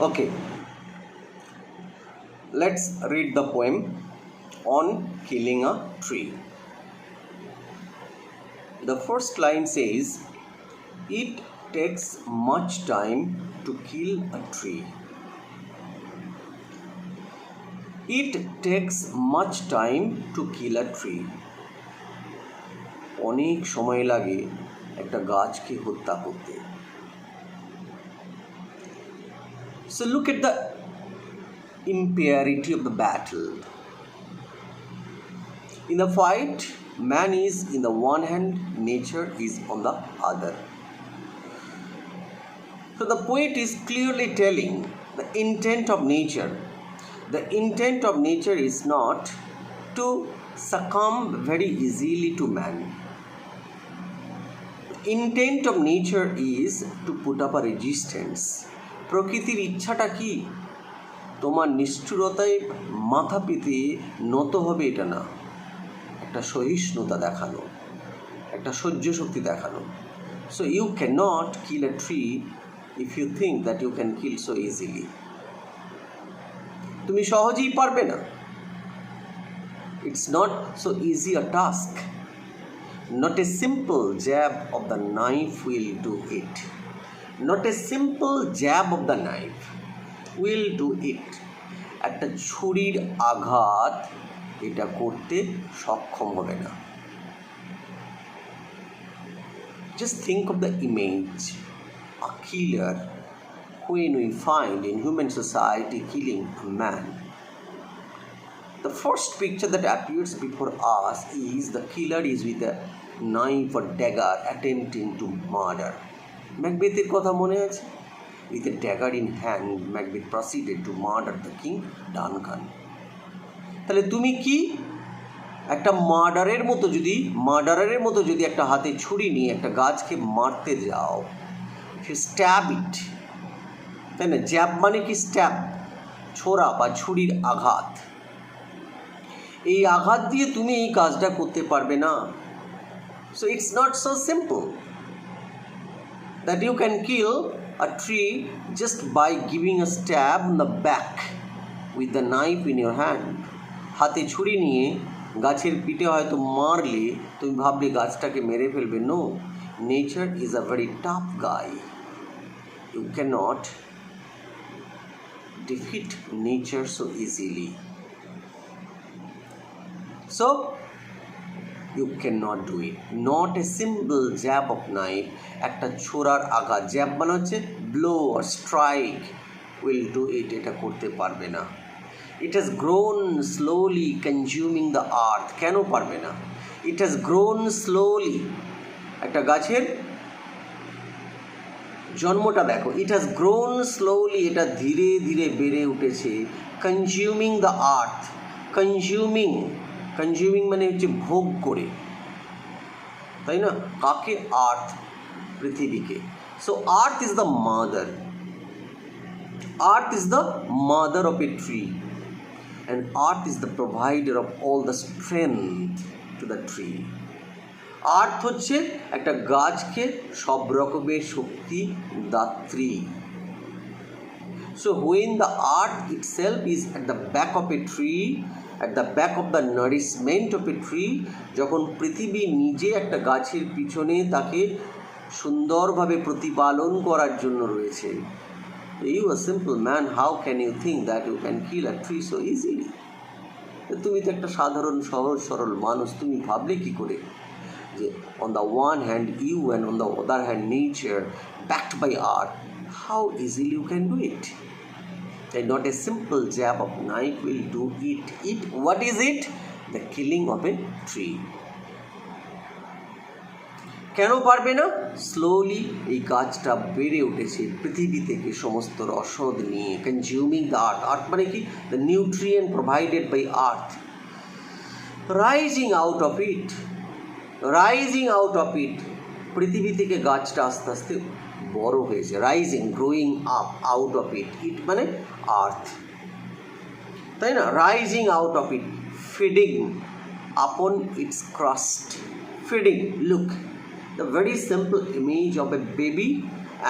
Okay, let's read the poem on killing a tree. The first line says, "It takes much time to kill a tree." It takes much time to kill a tree. অনেক সময় লাগে একটা গাছকে হত্যা করতে। So look at the impurity of the battle. In the fight, man is in the one hand, nature is on the other. So the poet is clearly telling the intent of nature. The intent of nature is not to succumb very easily to man. The intent of nature is to put up a resistance. প্রকৃতির ইচ্ছাটা কি? তোমার নিষ্ঠুরতায় মাথা পেতে নত হবে এটা না, একটা সহিষ্ণুতা দেখানো, একটা সহ্য শক্তি দেখানো। So you cannot kill a tree if you think that you can kill so easily. তুমি সহজেই পারবে না। It's not so easy a task. Not a simple jab of the knife will do it. Not a simple jab of the knife will do it. একটা ছুরির আঘাত এটা করতে সক্ষম হবে না। Just think of the image, a killer when we find in human society killing a man. The first picture that appears before us is the killer is with a knife or dagger attempting to murder. Macbeth's কথা মনে আছে? With a dagger in hand, Macbeth proceeded to murder the king Duncan. তাহলে তুমি কি একটা মার্ডারের মতো যদি একটা হাতে ছুরি নিয়ে একটা গাছকে মারতে যাও, if you stab it, তাই না? জ্যাব মানে কি? স্ট্যাব, ছোড়া বা ছুরির আঘাত। এই আঘাত দিয়ে তুমি এই কাজটা করতে পারবে না। So it's not so simple that you can kill a tree just by giving a stab in the back with the knife in your hand. হাতে ছুরি নিয়ে গাছের পিঠে হয়তো মারলে তুমি ভাবলে গাছটাকে মেরে ফেলবে। No, nature is a very tough guy. You cannot defeat nature so easily. So you cannot do it. Not a simple jab of knife, একটা ছোড়ার আঘাত, জ্যাব মানে হচ্ছে blow or strike, will do it, এটা করতে পারবে না। It has grown slowly consuming the earth. কেন পারবে না? It has grown slowly. একটা গাছের জন্মটা দেখো, it has grown slowly, এটা ধীরে ধীরে বেড়ে উঠেছে, consuming the earth. consuming মানে হচ্ছে ভোগ করে, তাই না? কাকে? আর্থ, পৃথিবীকে। So earth is the mother, earth is the mother of a tree, and earth is the provider of all the strength to the tree. Earth হচ্ছে একটা গাছকে সব রকমের শক্তি দাত্রী। So when the earth itself is at the back of a tree, at the back of the nourishment of a tree, যখন পৃথিবী নিজে একটা গাছের পিছনে তাকে সুন্দরভাবে প্রতিপালন করার জন্য রয়েছে, you a simple man, how can you think that you can kill a tree so easily? তুমি তো একটা সাধারণ সহজ সরল মানুষ, তুমি ভাবলে কি করে যে on the one hand you and on the other hand nature backed by earth, how easily you can do it? And not a simple jab of knife will do it. What is it? The killing of a tree. কেন পারবে না? Slowly এই গাছটা বেড়ে উঠেছে পৃথিবী থেকে সমস্ত রসদ নিয়ে, কনজিউমিং দ্য আর্থ। আর্থ মানে কি? The nutrient provided by earth, rising out of it. পৃথিবী থেকে গাছটা আস্তে আস্তে বড় হয়েছে, rising, growing up, out of it, it মানে আর্থ, তাই না? Rising out of it, feeding upon its crust, feeding. Look, the very simple image of a baby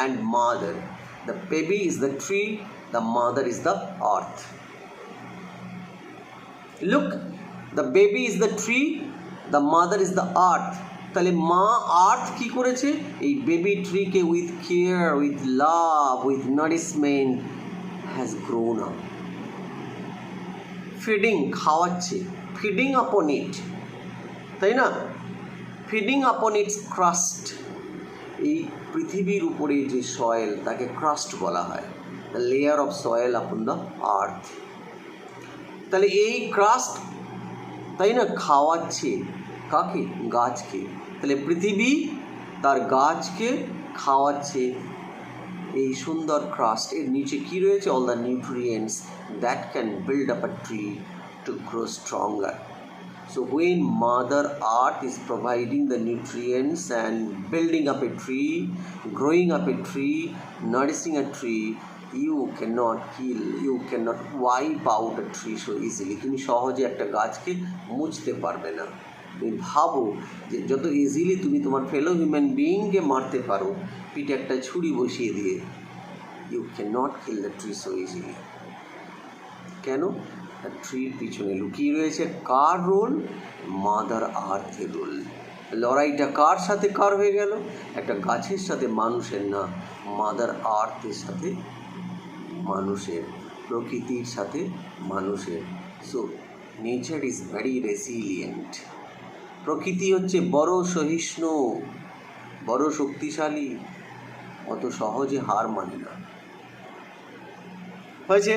and mother The baby is the tree, the mother is the earth. Look, the baby is the tree, the mother is the earth. তাহলে মা আর্থ কি করেছে? এই baby ট্রিকে with care, with love, with nourishment has grown up. Feeding, খাওয়াচ্ছে, feeding upon it, তাই না? Feeding upon its crust. এই পৃথিবীর উপরে যে সয়েল তাকে ক্রাস্ট বলা হয়, the layer of soil upon the earth. তাহলে এই ক্রাস্ট, তাই না, খাওয়াচ্ছে কাকে? গাছকে। তাহলে পৃথিবী তার গাছকে খাওয়াচ্ছে এই সুন্দর ক্রাস্ট। এর নিচে কি রয়েছে? All the nutrients that can build up a tree to grow stronger. So when Mother Earth is providing the nutrients and building up a tree, growing up a tree, nourishing a tree, you cannot kill, you cannot wipe out a tree so easily. তুমি সহজে একটা গাছকে মুছতে পারবে না। তুমি ভাবো যে যত ইজিলি তুমি তোমার ফেলো হিউম্যান বিইংকে মারতে পারো পিঠে একটা ছুরি বসিয়ে দিয়ে, you cannot kill the tree so easily. কেন? ট্রির পিছনে লুকিয়ে রয়েছে কার রোল? মাদার আর্থের রোল। লড়াইটা কার সাথে কার হয়ে গেল? একটা গাছের সাথে মানুষের না, মাদার আর্থের সাথে মানুষের, প্রকৃতির সাথে মানুষের। So nature is very রেসিলিয়েন্ট। প্রকৃতি হচ্ছে বড় সহিষ্ণু, বড় শক্তিশালী, অত সহজে হার মানে না। হয়েছে?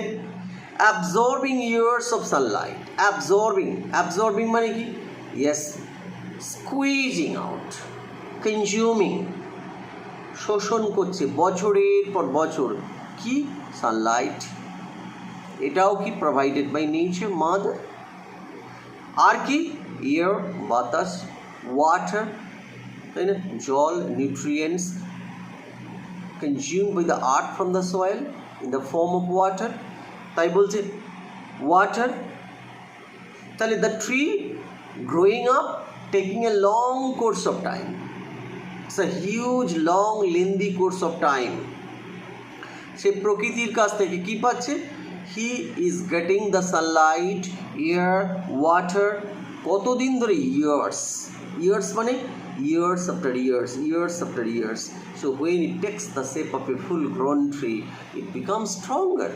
Absorbing years of sunlight. Absorbing মানে কি? Yes, squeezing out, consuming, শোষণ করছে বছরের পর বছর। কি? সানলাইট। এটাও কি? Provided by nature, mother. আর কি? এয়ার, বাতাস, ওয়াটার, তাই না, জল, nutrients consumed by the earth from the soil in the form of water. তাই বলছে ওয়াটার। তাহলে the tree growing up, taking a long course of time, it's a huge long lengthy course of time. সে প্রকৃতির কাছ থেকে কী পাচ্ছে? He is getting the sunlight, air, water. কতদিন ধরে? ইয়ার্স। ইয়ার্স মানে years after years, years after years. So when it takes the shape of a full grown tree, it becomes stronger.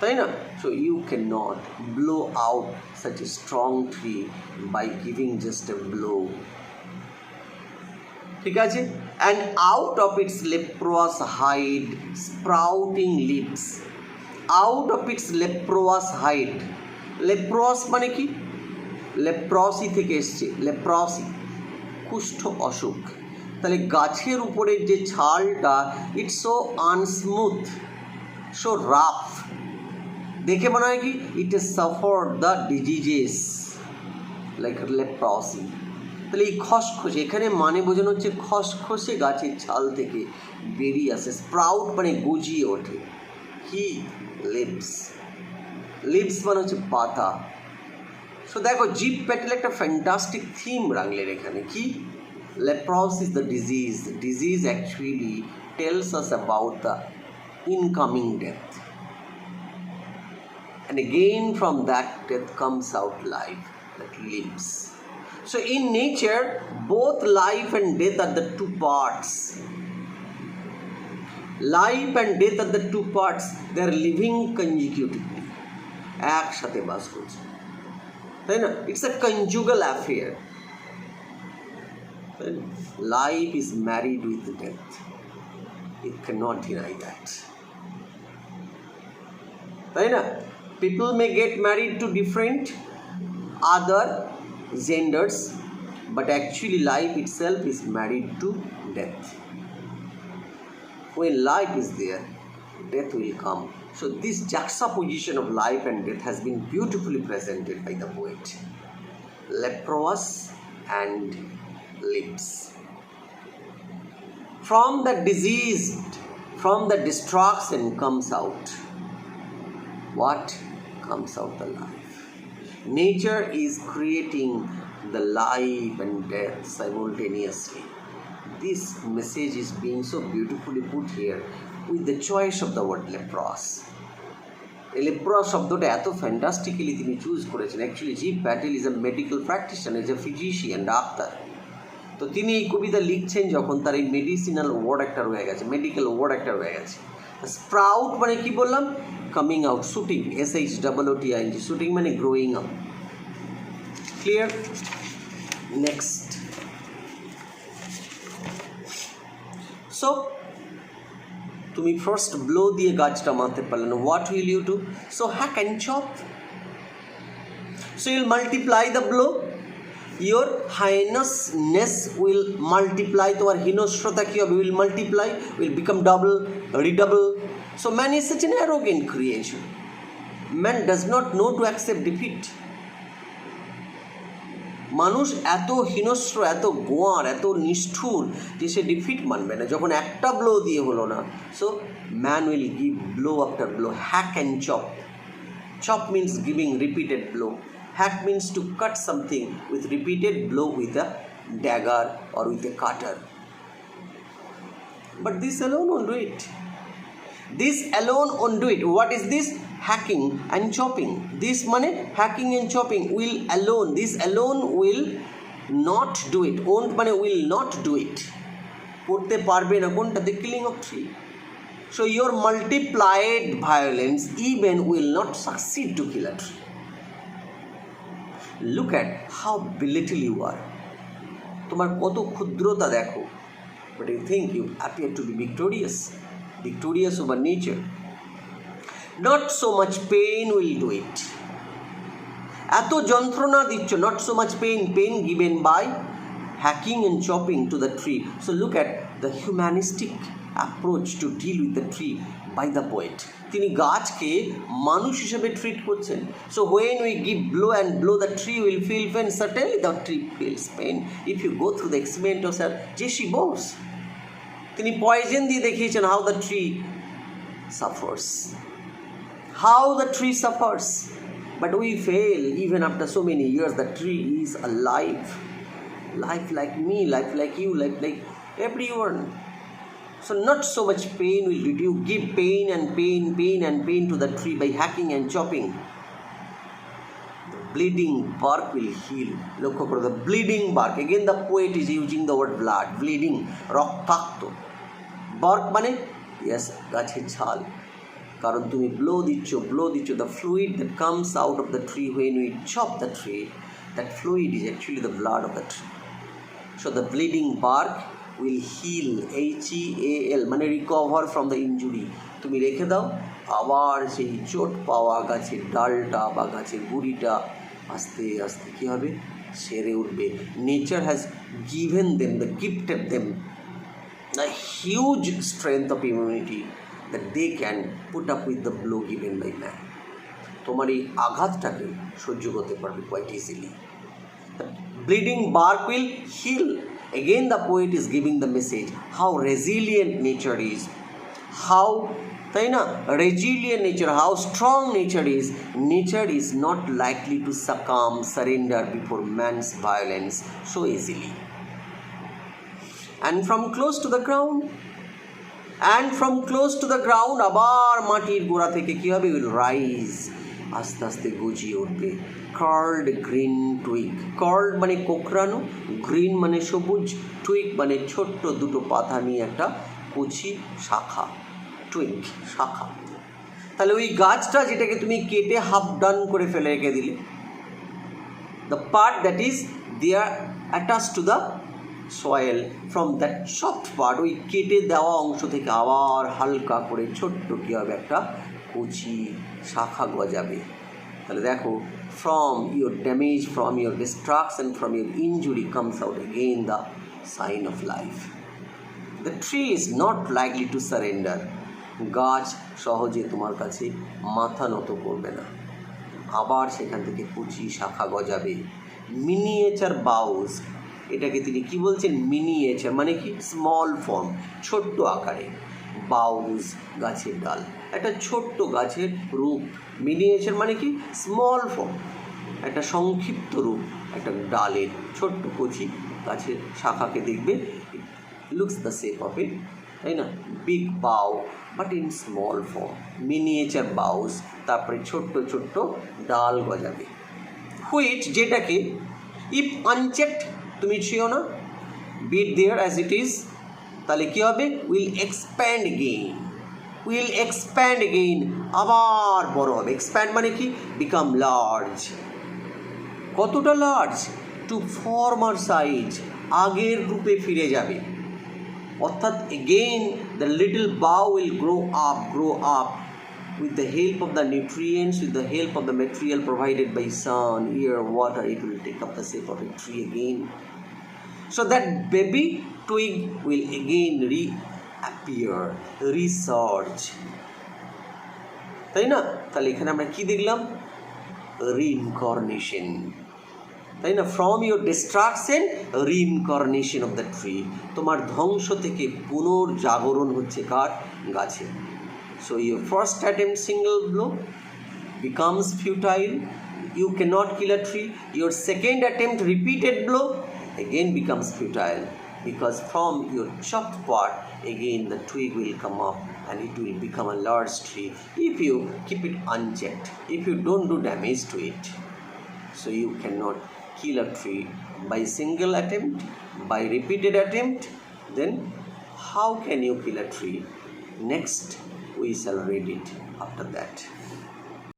তাই না? So you cannot blow out such a strong tree by giving just a blow. ঠিক আছে? And out of its leprous hide sprouting leaves. Out of its leprous hide. Leprous মানে কি? Leprosy থেকে এসছে, leprosy, কুষ্ঠ অসুখ। তাহলে গাছের উপরের যে ছালটা, ইটস সো আনস্মুথ, সো রাফ, দেখে মনে হয় কি it is suffer the diseases like leprosy. তাহলে এই খসখসে, এখানে মানে বোঝানো হচ্ছে খসখসে গাছের ছাল থেকে বেরিয়ে আসে। স্প্রাউট মানে গজিয়ে ওঠে। কি? লিভস। লিভস মানে হচ্ছে পাতা। সো দেখো জিপ প্যাটেল একটা ফ্যান্টাস্টিক থিম রাখলেন এখানে। কি? leprosy is the disease. Disease actually tells us about the incoming death, and again from that death comes out life that lives. So in nature both life and death are the two parts. Life and death are the two parts. They are living consecutively, একসাথে বাস করছে, তাই না? It's a conjugal affair. Life is married with death. You cannot deny that. তাই না? People may get married to different other genders, but actually life itself is married to death. When life is there, death will come. So this juxtaposition of life and death has been beautifully presented by the poet. Leprous and lives. From the diseased, from the destruction comes out. What? Comes out the life. Nature is creating the life and death simultaneously. This message is being so beautifully put here. with the choice of the word leprous. লেপ্রস শব্দটা এত ফ্যান্টাস্টিক্যালি তিনি choose করেছেন। Actually G Patel is a medical practitioner, is a physician, doctor. তো তিনি এই কবিতা লিখছেন যখন তার এই মেডিসিনাল ওয়ার্ড একটা রয়ে গেছে, মেডিকেল ওয়ার্ড একটা রয়ে গেছে। স্প্রাউট মানে কি বললাম? Coming out, shooting, SHOOTING, shooting মানে growing up. Clear? Next, so তুমি ফার্স্ট ব্লো দিয়ে গাছটা মারতে পারলে না, what will you do? So hack and chop. So Yule multiply the blow, your হাইনাসনেস will multiply, তোমার হিনস্রতা কী হবে? Will multiply, will become double, readable. So man is such an arrogant creation. Man does not know to accept defeat. মানুষ এত হিনস্র, এত গোয়ার, এত নিষ্ঠুর যে সে defeat মানবে না যখন একটা ব্লো দিয়ে হলো না। So man will give blow after blow, hack and chop. Chop means giving repeated blow, hack means to cut something with repeated blow with a dagger or with a cutter. But this alone won't do it. This alone won't do it. What is this? Hacking and chopping. This money, hacking and chopping will alone, this alone will not do it. Won't money will not do it. করতে পারবে না কোনটা? The killing of tree. So your multiplied violence even will not succeed to kill a tree. Look at how belittle you are. তোমার কত ক্ষুদ্রতা দেখো। But you think you appear to be victorious over nature. Not so much pain will do it. এত যন্ত্রণা দিচ্ছ, not so much pain given by hacking and chopping to the tree. So look at the humanistic approach to deal with the tree by the poet. তিনি গাছকে মানুষ হিসেবে treat করছেন। So when we give blow and blow, the tree will feel pain. Certainly the tree feels pain if you go through the experiment of যে she bores. তিনি poison দিয়ে দেখিয়েছেন how the tree suffers. How the tree suffers, but we fail even after so many years. The tree is alive, life like me, life like you, life like everyone. So not so much pain will do. You give pain and pain to the tree by hacking and chopping. The bleeding bark will heal. Look over the bleeding bark. Again the poet is using the word blood, bleeding, রক্তাক্ত। bark মানে yes, গাছের ছাল। কারণ তুমি blow দিচ্ছ, the fluid that comes out of the tree when we chop the tree, that fluid is actually the blood of the tree. So the bleeding bark will heal, HEAL মানে recover from the injury. তুমি রেখে দাও, আবার সেই চোট পাওয়া গাছের ডালটা বা গাছের গুঁড়িটা আস্তে আস্তে কী হবে? সেরে উঠবে। Nature has given them, gifted them a huge strength of immunity that they can put up with the blow given by man. তোমার এই আঘাতটাকে সহ্য করতে পারবে quite easily. The bleeding bark will heal. Again the poet is giving the message how resilient nature is, how তাই না resilient nature, how strong nature is. Nature is not likely to succumb, surrender before man's violence so easily. And from close to the ground, আবার মাটির গোড়া থেকে কী হবে? Will rise, আস্তে আস্তে গজিয়ে উঠবে। কার্লড গ্রিন টুইগ, কার্লড মানে কোঁকড়ানো, গ্রিন মানে সবুজ, টুইগ মানে ছোট্ট দুটো পাতা নিয়ে একটা কচি শাখা, টুইগ শাখা। তাহলে ওই গাছটা যেটাকে তুমি কেটে হাফ ডান করে ফেলে রেখে দিলে, the part that is there attached to the soil, from that soft part, ওই কেটে দেওয়া অংশ থেকে আবার হালকা করে ছোট্ট কী হবে? একটা কচি শাখা গজাবে। তাহলে দেখো, from your damage, from your destruction, from your injury comes out again the sign of life. The tree is not likely to surrender. গাছ সহজে তোমার কাছে মাথা নত করবে না, আবার সেখান থেকে কচি শাখা গজাবে। মিনিয়েচার বাউজ, এটাকে তিনি কি বলছেন? মিনিয়েচার মানে কি? স্মল ফর্ম, ছোট্ট আকারে। বাউজ গাছের ডাল, একটা ছোট্ট গাছের রূপ। মিনিয়েচার মানে কি? স্মল ফর্ম, একটা সংক্ষিপ্ত রূপ একটা ডালের, ছোট্ট কচি গাছের শাখাকে দেখবে, looks the shape of a তাই না? Big bough but in small form, miniature boughs, তারপরে ছোট্ট ছোট্ট ডাল গজাবে। হুইচ, যেটাকে ইফ আনচেকড, তুমি ছিও না, bit there as it is, তাহলে কী হবে? Will expand again, will expand again, আবার বড় হবে। এক্সপ্যান্ড মানে কি? Become large. কতটা লার্জ? টু ফর্মার সাইজ, আগের রূপে ফিরে যাবে। অর্থাৎ again the little bough will grow up with the help of the nutrients, with the help of the material provided by sun, air, water, it will take up the shape of a tree again. So that baby twig will again reappear, resurge. তাই না? তাহলে এখানে আমরা কি দেখলাম? Reincarnation, তাই না? From your destruction, reincarnation of the tree. তোমার ধ্বংস থেকে পুনর্জাগরণ হচ্ছে কার? গাছে। So your first attempt single blow becomes futile, you cannot kill a tree. Your second attempt repeated blow again becomes futile, because from your chopped part again the twig will come up and it will become a large tree if you keep it unchecked, if you don't do damage to it. So you cannot kill a tree by single attempt, by repeated attempt. Then how can you kill a tree? Next we shall read it after that.